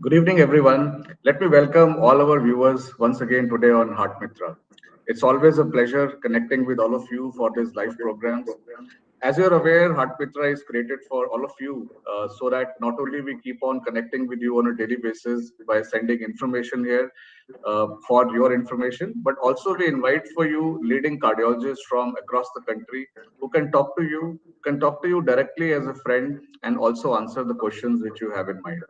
Good evening, everyone. Let me welcome all our viewers once again today on Heart Mitra. It's always a pleasure connecting with all of you for these live programs. As you're aware, Heart Mitra is created for all of you so that not only we keep on connecting with you on a daily basis by sending information here for your information, but also we invite for you leading cardiologists from across the country who can talk to you directly as a friend and also answer the questions which you have in mind.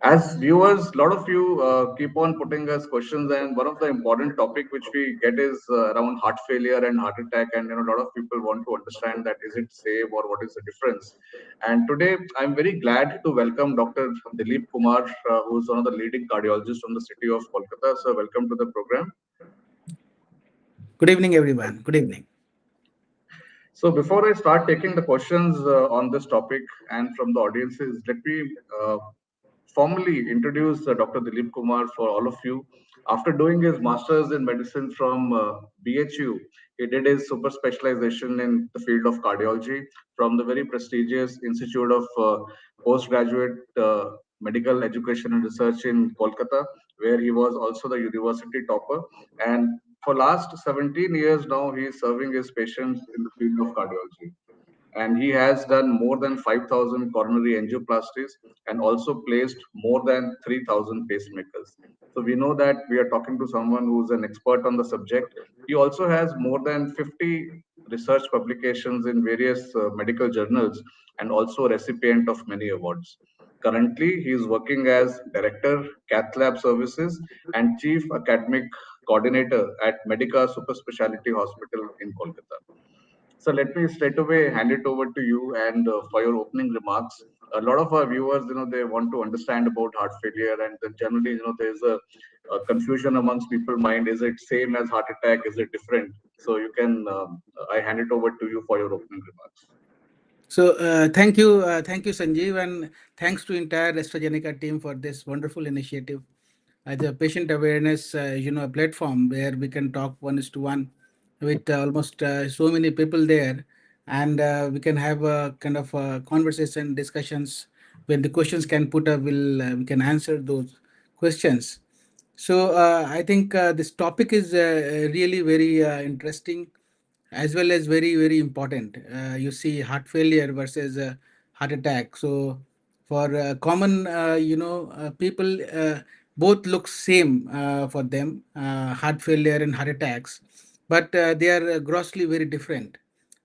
As viewers, a lot of you keep on putting us questions, and one of the important topic which we get is around heart failure and heart attack. And a lot of people want to understand that is it same or what is the difference. And today, I'm very glad to welcome Dr. Dilip Kumar, who is one of the leading cardiologists from the city of Kolkata. So, welcome to the program. Good evening, everyone. Good evening. So, before I start taking the questions on this topic and from the audiences, let me formally introduce Dr. Dilip Kumar for all of you. After doing his master's in medicine from BHU, he did his super specialization in the field of cardiology from the very prestigious Institute of Postgraduate Medical Education and Research in Kolkata, where he was also the university topper. And for last 17 years now, he is serving his patients in the field of cardiology, and he has done more than 5,000 coronary angioplasties and also placed more than 3,000 pacemakers. So we know that we are talking to someone who's an expert on the subject. He also has more than 50 research publications in various medical journals and also recipient of many awards. Currently, he is working as Director, Cath Lab Services and Chief Academic Coordinator at Medica Super Speciality Hospital in Kolkata. So let me straight away hand it over to you and for your opening remarks. A lot of our viewers, they want to understand about heart failure, and then generally, there's a confusion amongst people mind. Is it same as heart attack? Is it different? So you can, I hand it over to you for your opening remarks. Thank you, Sanjeev, and thanks to entire AstraZeneca team for this wonderful initiative. As a patient awareness, a platform where we can talk one is to one with almost so many people there, and we can have a kind of conversation discussions when the questions can put up, will we can answer those questions. So I think this topic is really very interesting as well as very very important. You see heart failure versus heart attack. So for common people, both look same for them, heart failure and heart attacks, but they are grossly very different.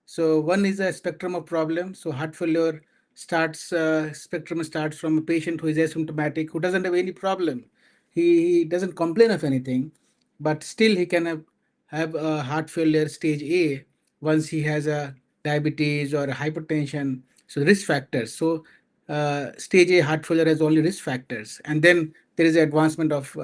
So one is a spectrum of problems. So heart failure spectrum starts from a patient who is asymptomatic, who doesn't have any problem. He doesn't complain of anything, but still he can have a heart failure stage A once he has a diabetes or a hypertension. So risk factors. So stage A heart failure has only risk factors, and then there is advancement of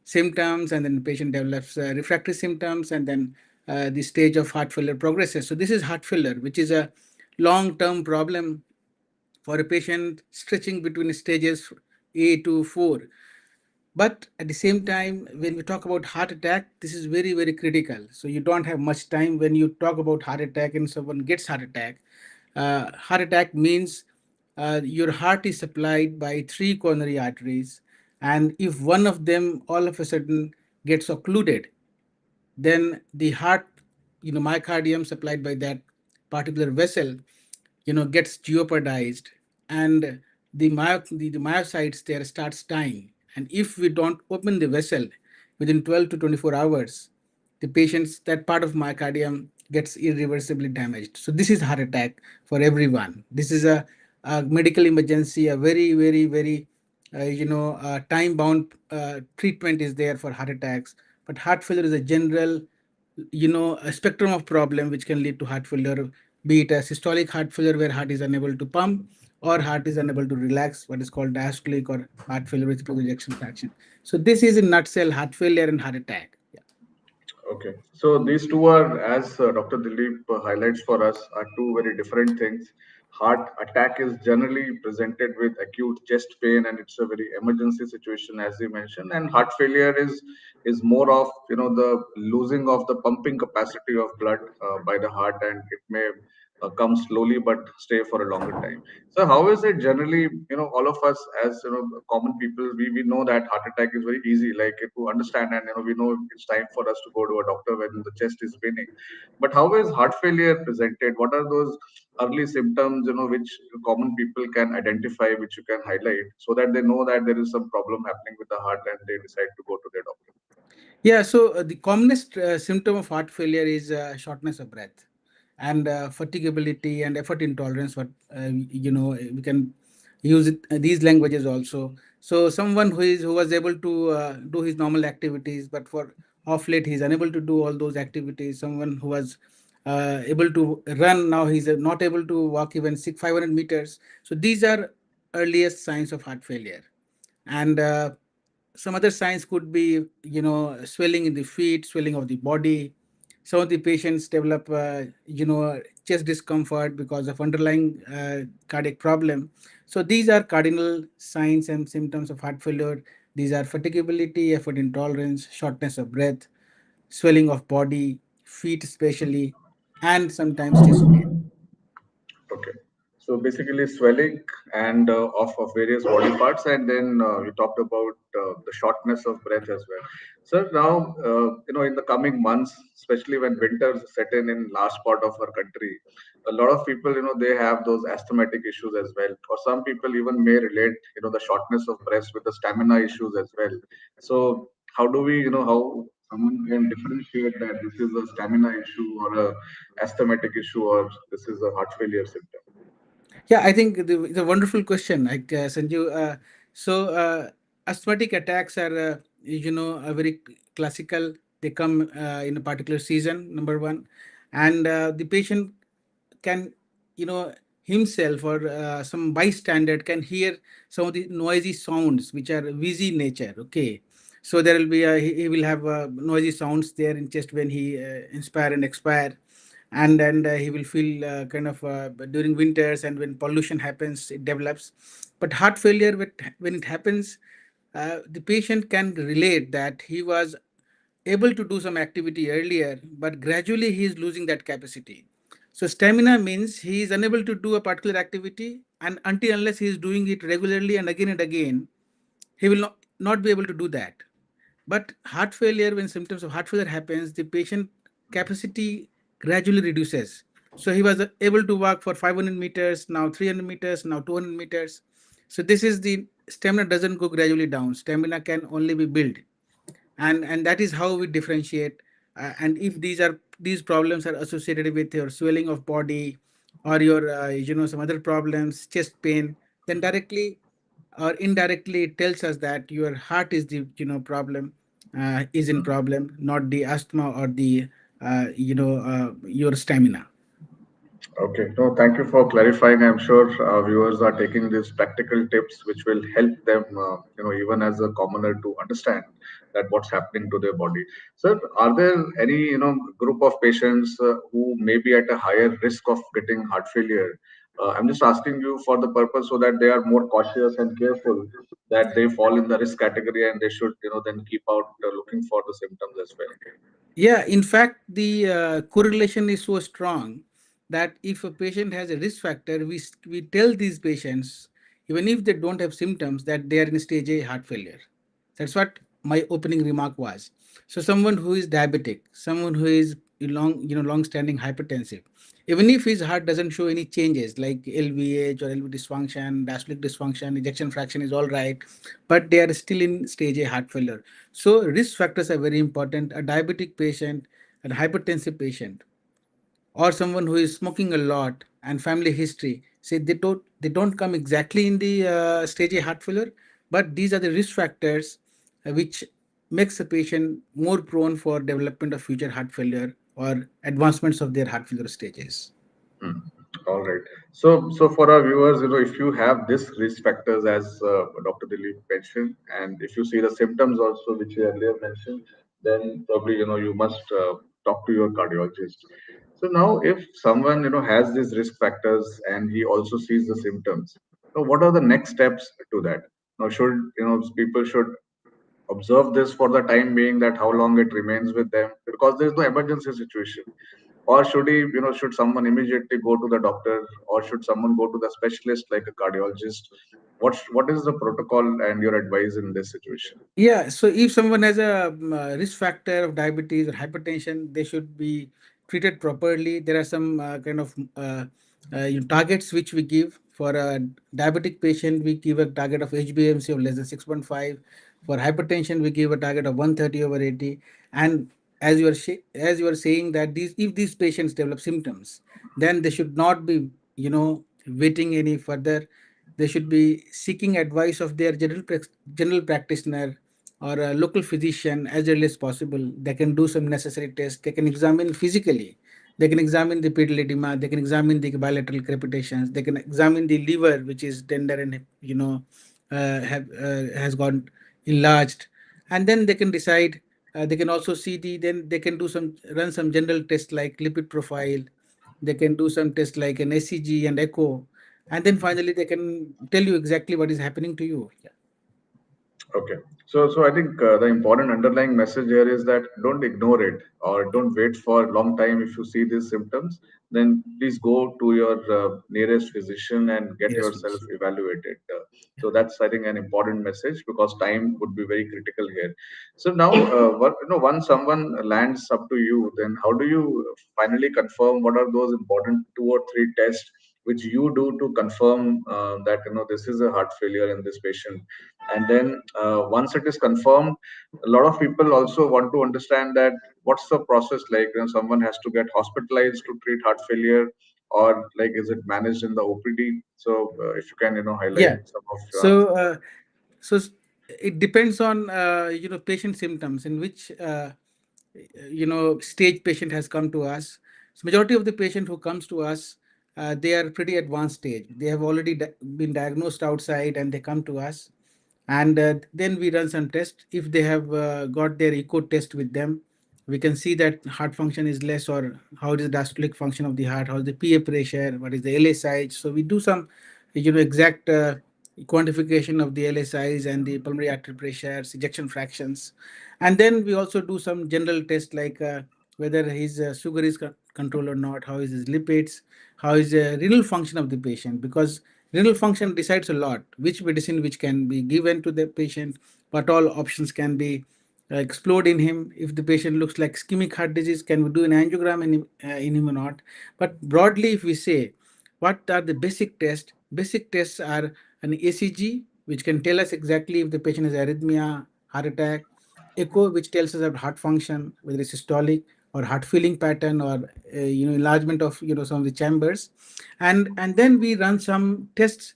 symptoms, and then the patient develops refractory symptoms, and then the stage of heart failure progresses. So this is heart failure, which is a long-term problem for a patient stretching between stages A to 4. But at the same time, when we talk about heart attack, this is very, very critical. So you don't have much time when you talk about heart attack and someone gets heart attack. Heart attack means your heart is supplied by three coronary arteries, and if one of them all of a sudden gets occluded, then the heart, myocardium supplied by that particular vessel, gets jeopardized, and the myocytes there starts dying. And if we don't open the vessel within 12 to 24 hours, the patient's that part of myocardium gets irreversibly damaged. So this is heart attack for everyone. This is a medical emergency, a very, very, very time bound treatment is there for heart attacks. But heart failure is a general, a spectrum of problem which can lead to heart failure, be it a systolic heart failure where heart is unable to pump, or heart is unable to relax, what is called diastolic, or heart failure with low ejection fraction. So this is in nutshell heart failure and heart attack. Yeah. Okay, so these two are, as Dr. Dilip highlights for us, are two very different things. Heart attack is generally presented with acute chest pain, and it's a very emergency situation, as you mentioned. And heart failure is more of the losing of the pumping capacity of blood by the heart, and it may come slowly but stay for a longer time. So how is it generally, all of us as common people, we know that heart attack is very easy, like to understand, and we know it's time for us to go to a doctor when the chest is paining. But how is heart failure presented? What are those early symptoms, which common people can identify, which you can highlight so that they know that there is some problem happening with the heart and they decide to go to their doctor? Yeah, so the commonest symptom of heart failure is shortness of breath and fatigability and effort intolerance. What we can use these languages also. So someone who was able to do his normal activities, but for off late he's unable to do all those activities. Someone who was able to run, now he's not able to walk even 500 meters. So these are earliest signs of heart failure. And some other signs could be, swelling in the feet, swelling of the body. Some of the patients develop, chest discomfort because of underlying cardiac problem. So these are cardinal signs and symptoms of heart failure. These are fatigability, effort intolerance, shortness of breath, swelling of body, feet especially, and sometimes chest pain. Okay. So basically swelling and of various body parts, and then you talked about the shortness of breath as well. So now, in the coming months, especially when winters set in large part of our country, a lot of people, they have those asthmatic issues as well. Or some people even may relate, the shortness of breath with the stamina issues as well. So how do we, how someone can differentiate that this is a stamina issue or a asthmatic issue or this is a heart failure symptom? Yeah, I think it's a wonderful question, like Sanju. So asthmatic attacks are, a very classical. They come in a particular season, number one, and the patient can, you know, himself or some bystander can hear some of the noisy sounds which are wheezy in nature. Okay, so there will be he will have noisy sounds there in chest when he inspire and expire, and he will feel kind of during winters and when pollution happens it develops. But heart failure, when it happens, the patient can relate that he was able to do some activity earlier, but gradually he is losing that capacity. So stamina means he is unable to do a particular activity, and until unless he is doing it regularly and again, he will not be able to do that. But heart failure, when symptoms of heart failure happens, the patient capacity gradually reduces. So he was able to walk for 500 meters, now 300 meters, now 200 meters. So this is the stamina doesn't go gradually down. Stamina can only be built, and that is how we differentiate. And if these problems are associated with your swelling of body or your some other problems, chest pain, then directly or indirectly it tells us that your heart is the problem, is in problem, not the asthma or the your stamina. Okay. No, thank you for clarifying. I'm sure viewers are taking these practical tips, which will help them, even as a commoner, to understand that what's happening to their body. Sir, are there any, group of patients who may be at a higher risk of getting heart failure? I'm just asking you for the purpose so that they are more cautious and careful that they fall in the risk category and they should, then keep out looking for the symptoms as well. Yeah, in fact, the correlation is so strong that if a patient has a risk factor, we tell these patients, even if they don't have symptoms, that they are in stage A heart failure. That's what my opening remark was. So someone who is diabetic, someone who is long-standing hypertensive, even if his heart doesn't show any changes like LVH or LV dysfunction, diastolic dysfunction, ejection fraction is all right, but they are still in stage A heart failure. So risk factors are very important. A diabetic patient, a hypertensive patient, or someone who is smoking a lot and family history, say they don't come exactly in the stage A heart failure, but these are the risk factors which makes a patient more prone for development of future heart failure or advancements of their heart failure stages. Hmm. All right. So for our viewers, if you have this risk factors as Dr. Dilip mentioned, and if you see the symptoms also which you earlier mentioned, then probably you must talk to your cardiologist. So now, if someone has these risk factors and he also sees the symptoms, so what are the next steps to that? Now, should people should observe this for the time being, that how long it remains with them, because there is no emergency situation. or should he, should someone immediately go to the doctor, or should someone go to the specialist like a cardiologist? What is the protocol and your advice in this situation? Yeah, so if someone has a risk factor of diabetes or hypertension, they should be treated properly. There are some kind of targets which we give. For a diabetic patient, we give a target of HbA1c of less than 6.5. For hypertension, we give a target of 130 over 80. And as you are saying that these if these patients develop symptoms, then they should not be waiting any further. They should be seeking advice of their general practitioner or a local physician as early as possible. They can do some necessary tests. They can examine physically. They can examine the pedal edema. They can examine the bilateral crepitations. They can examine the liver, which is tender and has gone enlarged, and then they can decide. They can also see then they can do some run some general tests like lipid profile. They can do some tests like an ECG and echo, and then finally they can tell you exactly what is happening to you. Yeah. Okay. So I think the important underlying message here is that don't ignore it or don't wait for a long time. If you see these symptoms, then please go to your nearest physician and get Yes, yourself please. evaluated. So that's, I think, an important message because time would be very critical here. So now, once someone lands up to you, then how do you finally confirm what are those important 2 or 3 tests which you do to confirm that this is a heart failure in this patient? And then once it is confirmed, a lot of people also want to understand that what's the process like. Someone has to get hospitalized to treat heart failure, or like is it managed in the OPD? So if you can highlight Yeah. some of So, so s- it depends on patient symptoms in which stage patient has come to us. So majority of the patient who comes to us, they are pretty advanced stage. They have already been diagnosed outside and they come to us, and then we run some tests. If they have got their echo test with them, we can see that heart function is less, or how is the diastolic function of the heart, how is the PA pressure, what is the LA size. So we do some exact quantification of the LA size and the pulmonary artery pressures, ejection fractions. And then we also do some general tests like whether his sugar is controlled or not, how is his lipids, how is the renal function of the patient, because renal function decides a lot which medicine which can be given to the patient, what all options can be explored in him. If the patient looks like ischemic heart disease, can we do an angiogram in him or not? But broadly, if we say what are the basic tests, basic tests are an ECG, which can tell us exactly if the patient has arrhythmia, heart attack, echo, which tells us about heart function, whether it's systolic or heart filling pattern, or enlargement of some of the chambers. And then we run some tests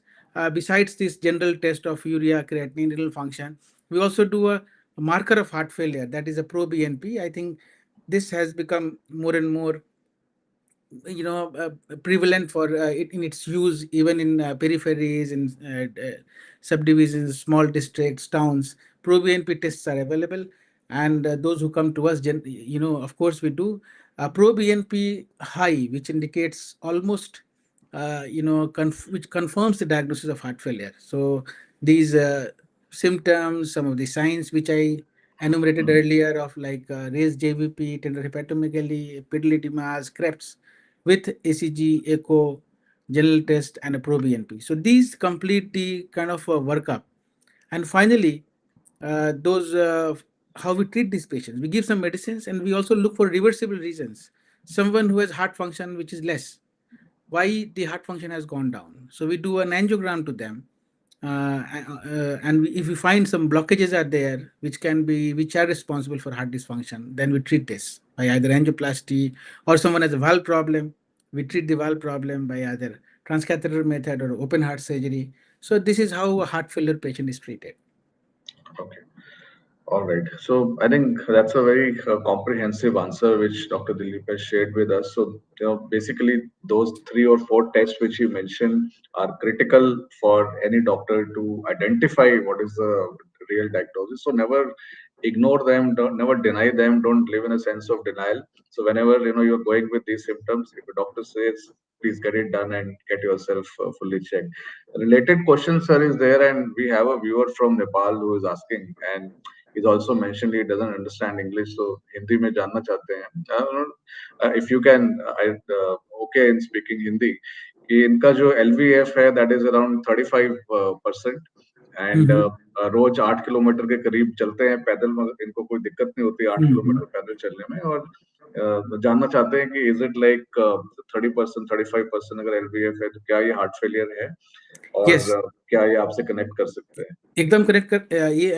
besides this general test of urea, creatinine, renal function. We also do a marker of heart failure, that is a pro BNP. I think this has become more and more prevalent for it in its use even in peripheries, in subdivisions, small districts, towns. Pro BNP tests are available, and those who come to us, of course, we do pro BNP high, which indicates almost which confirms the diagnosis of heart failure. So these symptoms, some of the signs which I enumerated earlier of like raised JVP, tender hepatomegaly, pedal edemas, creps, with ECG, echo, general test, and a pro BNP. So these complete the kind of workup. And finally, those how we treat these patients. We give some medicines, and we also look for reversible reasons. Someone who has heart function which is less, why the heart function has gone down. So we do an angiogram to them, and if we find some blockages are there which are responsible for heart dysfunction, then we treat this by either angioplasty, or someone has a valve problem, we treat the valve problem by either transcatheter method or open heart surgery. So this is how a heart failure patient is treated. okay. All right. So I think that's a very comprehensive answer which Dr. Dilip has shared with us. So, basically those 3 or 4 tests which you mentioned are critical for any doctor to identify what is the real diagnosis. So never ignore them, don't never deny them, don't live in a sense of denial. So whenever you're going with these symptoms, if a doctor says please get it done and get yourself fully checked. A related question, sir, is there, and we have a viewer from Nepal who is asking, and He's also mentioned he doesn't understand English, so Hindi में जानना चाहते हैं. I don't know, if you can, okay in speaking Hindi. कि इनका जो LVF है that is around 35%, and Mm-hmm. रोज 8 kilometre के करीब चलते हैं पैदल, मगर इनको कोई दिक्कत नहीं होती 8 किलोमीटर Mm-hmm. पैदल चलने में. और जानना चाहते हैं कि इज इट लाइक 30%, 35% अगर LVF है तो क्या ये हार्ट फेलियर है, और Yes. क्या ये आपसे कनेक्ट कर सकते हैं? एकदम कनेक्ट कर ये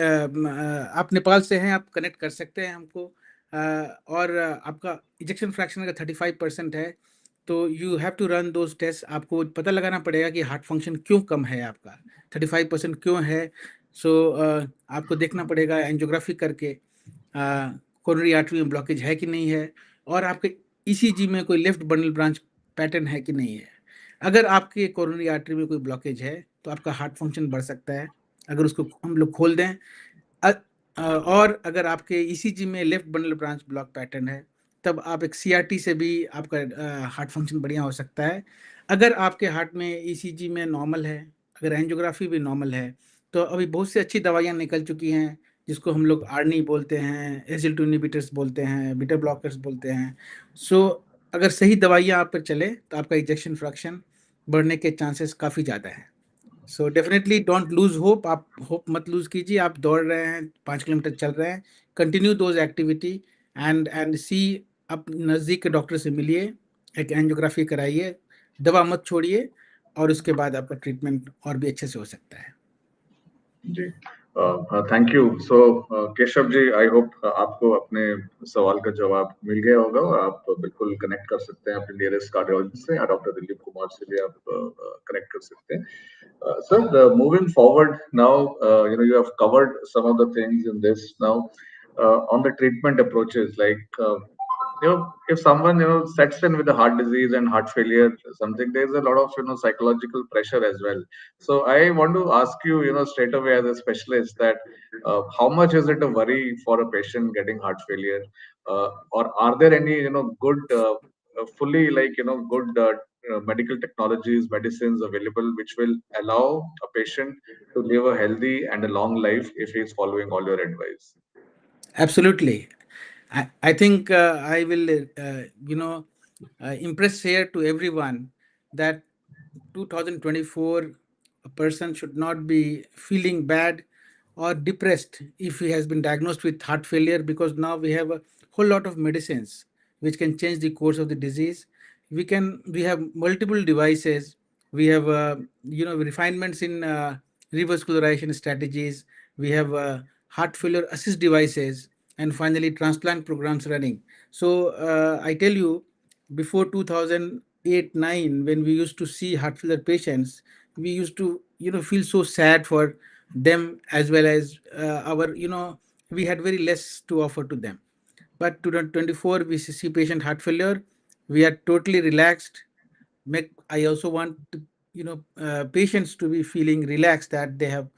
आप नेपाल से हैं, आप कनेक्ट कर सकते हैं हमको, और आपका इजेक्शन फ्रैक्शन अगर 35% है तो you have to run those test. आपको पता लगाना पड़ेगा कि हार्ट फंक्शन क्यों कम है आपका, 35% क्यों है. सो आपको देखना पड़ेगा एंजियोग्राफी करके कोरोनरी आर्टरी में ब्लॉकेज है कि नहीं है, और आपके ईसीजी में कोई लेफ्ट बंडल ब्रांच पैटर्न है कि नहीं है. अगर आपके कोरोनरी आर्टरी में कोई ब्लॉकेज है तो आपका हार्ट फंक्शन बढ़ सकता है, अगर उसको हम लोग खोल दें. और अगर आपके ईसीजी में left bundle branch block pattern है, तब आप एक सीआरटी से भी आपका हार्ट फंक्शन बढ़िया हो सकता है. अगर आपके हार्ट में ईसीजी में नॉर्मल है, अगर एंजियोग्राफी भी नॉर्मल है, तो अभी बहुत सी अच्छी दवाइयाँ निकल चुकी हैं, जिसको हम लोग आर्नी बोलते हैं, एसजिल टू इनहिबिटर्स बोलते हैं, बीटा ब्लॉकर्स बोलते हैं. सो अगर सही दवाइयाँ आप पर चले तो आपका इजेक्शन फ्रैक्शन बढ़ने के चांसेस काफ़ी ज़्यादा है. So definitely don't lose hope. आप होप मत लूज कीजिए. आप दौड़ रहे हैं, 5 किलोमीटर चल रहे हैं, कंटिन्यू दोज एक्टिविटी एंड सी. आप नज़दीक के डॉक्टर से मिलिए, एक एंजियोग्राफी कराइए, दवा मत छोड़िए, और उसके बाद आपका ट्रीटमेंट और भी अच्छे से हो सकता है. जी, thank you. So Keshav ji, I hope आपको अपने सवाल का जवाब मिल गया होगा, और आप बिल्कुल कनेक्ट कर सकते हैं अपने नियरेस्ट कार्डियोलॉजिस्ट से, या डॉक्टर दिलीप कुमार से भी आप कनेक्ट कर सकते हैं. Sir, moving forward now, you have covered some of the things in this now, on the treatment approaches, like if someone sets in with a heart disease and heart failure, something, there's a lot of psychological pressure as well. So I want to ask you, straight away as a specialist, that how much is it a worry for a patient getting heart failure, or are there any good fully, like good medical technologies, medicines available which will allow a patient to live a healthy and a long life if he is following all your advice? Absolutely. I think I will, impress here to everyone that 2024, a person should not be feeling bad or depressed if he has been diagnosed with heart failure, because now we have a whole lot of medicines which can change the course of the disease. We have multiple devices. We have refinements in revascularization strategies. We have heart failure assist devices, and finally transplant programs running. So I tell you, before 2008-9, when we used to see heart failure patients, we used to feel so sad for them, as well as our we had very less to offer to them. But 2024, we see patient heart failure, we are totally relaxed. I also want to, patients to be feeling relaxed, that they have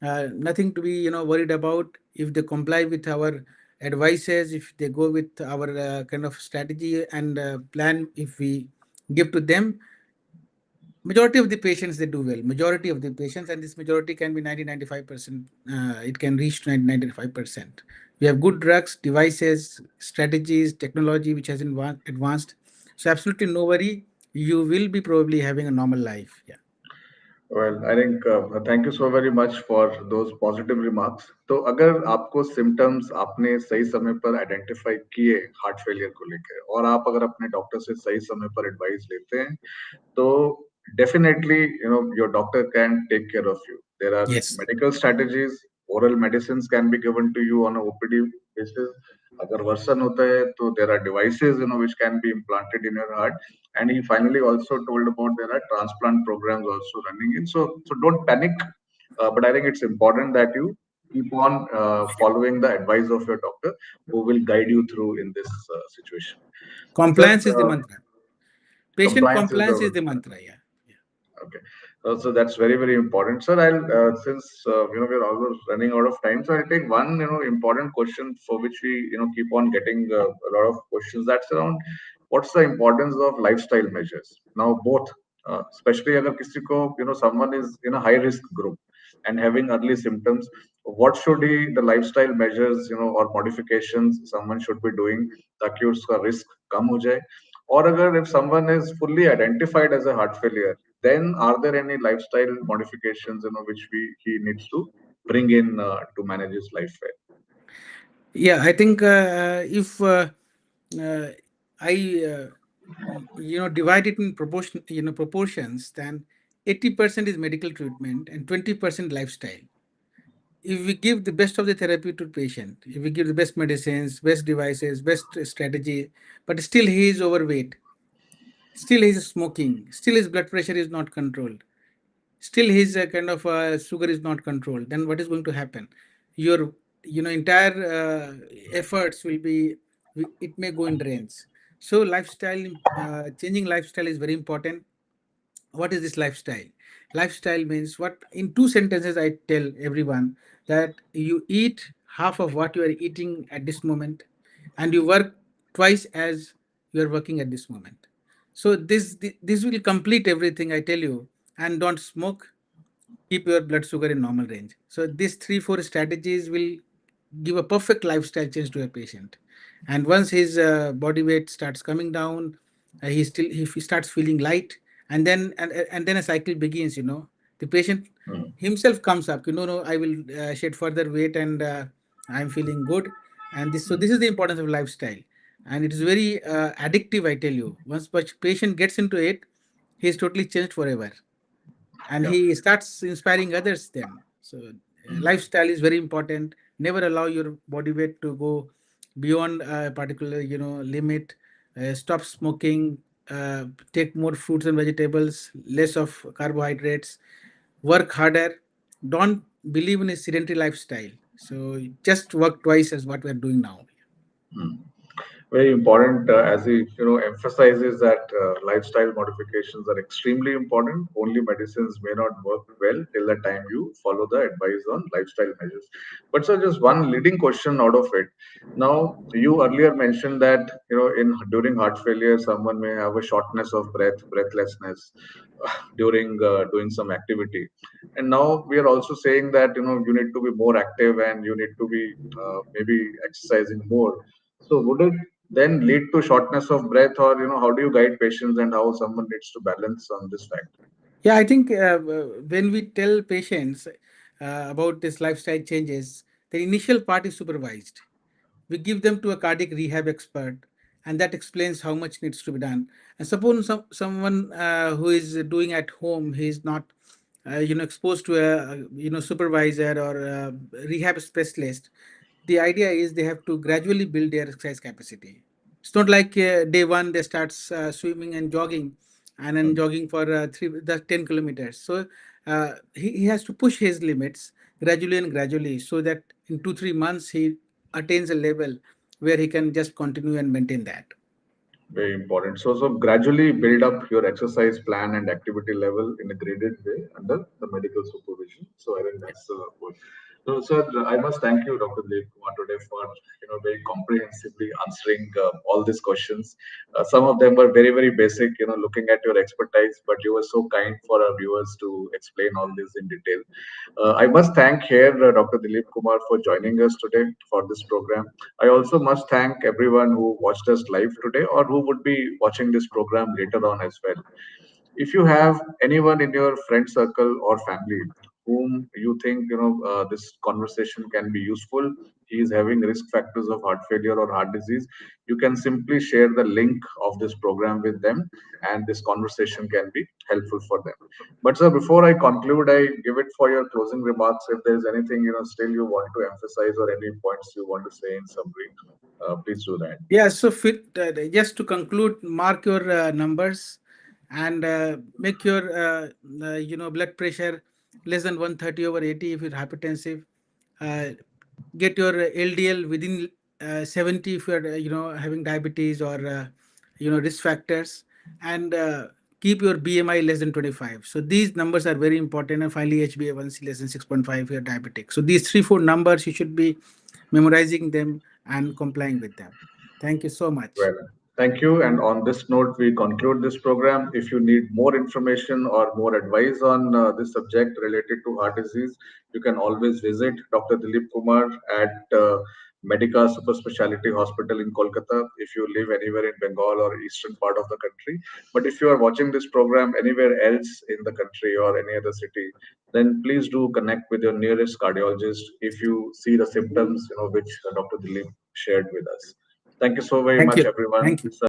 nothing to be worried about. If they comply with our advices, if they go with our kind of strategy and plan, if we give to them, majority of the patients, they do well. Majority of the patients, and this majority can be 90-95%. It can reach to 90-95%. We have good drugs, devices, strategies, technology which has advanced. So absolutely no worry. You will be probably having a normal life. Yeah. Well, I think thank you so very much for those positive remarks. तो अगर आपको symptoms आपने सही समय पर identify किए heart failure को लेकर, और आप अगर अपने डॉक्टर से सही समय पर एडवाइस लेते हैं, तो definitely your doctor can take care of you. There are Yes. medical strategies, oral medicines can be given to you on a OPD basis. अगर वर्सन होता है तो there are devices which can be implanted in your heart. And he finally also told about there are transplant programs also running in. So don't panic, but I think it's important that you keep on following the advice of your doctor, who will guide you through in this situation. Sir, Compliance is the mantra. Patient compliance is compliance is the the mantra. Yeah. okay. So that's very, very important, sir. I'll since we're almost running out of time, so I'll take one important question for which we keep on getting a lot of questions. That's around what's the importance of lifestyle measures. Now both, especially अगर किसी को someone is in a high risk group. and having early symptoms, what should be the lifestyle measures, or modifications someone should be doing ताकि उसका risk कम हो जाए? Or अगर if someone is fully identified as a heart failure, then are there any lifestyle modifications, which he needs to bring in to manage his life well? Yeah, I think if uh, I divide it in proportions, then 80% is medical treatment and 20% lifestyle. If we give the best of the therapy to patient, if we give the best medicines, best devices, best strategy, but still he is overweight, still he is smoking, still his blood pressure is not controlled, still his kind of sugar is not controlled, then what is going to happen? Your entire efforts will be, it may go in drains. So lifestyle, changing lifestyle is very important. What is this lifestyle? Lifestyle means, what in two sentences I tell everyone, that you eat half of what you are eating at this moment, and you work twice as you are working at this moment. So this will complete everything I tell you. And don't smoke, keep your blood sugar in normal range. So these three, four strategies will give a perfect lifestyle change to a patient. And once his body weight starts coming down, he starts feeling light, and then a cycle begins. The patient Mm. himself comes up. No, I will shed further weight, and I'm feeling good. And this is the importance of lifestyle, and it is very addictive. I tell you, once patient gets into it, he is totally changed forever, and Yeah. he starts inspiring others then. So Mm. lifestyle is very important. Never allow your body weight to go beyond a particular limit. Stop smoking, take more fruits and vegetables, less of carbohydrates, work harder. Don't believe in a sedentary lifestyle. So just work twice as what we are doing now. Mm. Very important, as he emphasizes that lifestyle modifications are extremely important. Only medicines may not work well till the time you follow the advice on lifestyle measures. But sir, just one leading question out of it. Now, you earlier mentioned that in during heart failure, someone may have a shortness of breath, breathlessness during doing some activity. And now we are also saying that you need to be more active and you need to be maybe exercising more. So would it then lead to shortness of breath, or how do you guide patients and how someone needs to balance on this fact? Yeah, I think when we tell patients about this lifestyle changes, the initial part is supervised. We give them to a cardiac rehab expert, and that explains how much needs to be done. And suppose someone who is doing at home, he is not exposed to a supervisor or a rehab specialist. The idea is they have to gradually build their exercise capacity. It's not like day one they start swimming and jogging, and then Hmm. jogging for 10 kilometers. So he has to push his limits gradually and gradually, so that in 2 3 months he attains a level where he can just continue and maintain that. Very important. So gradually build up your exercise plan and activity level in a graded way under the medical supervision. So I think that's good. So, sir, I must thank you, Dr. Dev Kumar, today for very comprehensively answering all these questions. Some of them were very very basic, looking at your expertise, but you were so kind for our viewers to explain all this in detail. I must thank here Dr. Dilip Kumar for joining us today for this program. I also must thank everyone who watched us live today or who would be watching this program later on as well. If you have anyone in your friend circle or family whom you think this conversation can be useful, he is having risk factors of heart failure or heart disease, you can simply share the link of this program with them, and this conversation can be helpful for them. But sir, before I conclude, I give it for your closing remarks. If there is anything still you want to emphasize or any points you want to say in summary, please do that. Yeah, so just to conclude, mark your numbers, and make your blood pressure less than 130/80 if you're hypertensive. Uh, get your LDL within 70 if you're having diabetes or risk factors, and keep your BMI less than 25. So these numbers are very important, and finally HbA1c less than 6.5 if you're diabetic. So these three, four numbers you should be memorizing them and complying with them. Thank you so much. Well, Thank you. And on this note, we conclude this program. If you need more information or more advice on this subject related to heart disease, you can always visit Dr. Dilip Kumar at Medica Super Speciality Hospital in Kolkata if you live anywhere in Bengal or eastern part of the country. But if you are watching this program anywhere else in the country or any other city, then please do connect with your nearest cardiologist if you see the symptoms, which Dr. Dilip shared with us. Thank you so very Thank much, you. everyone. Thank you.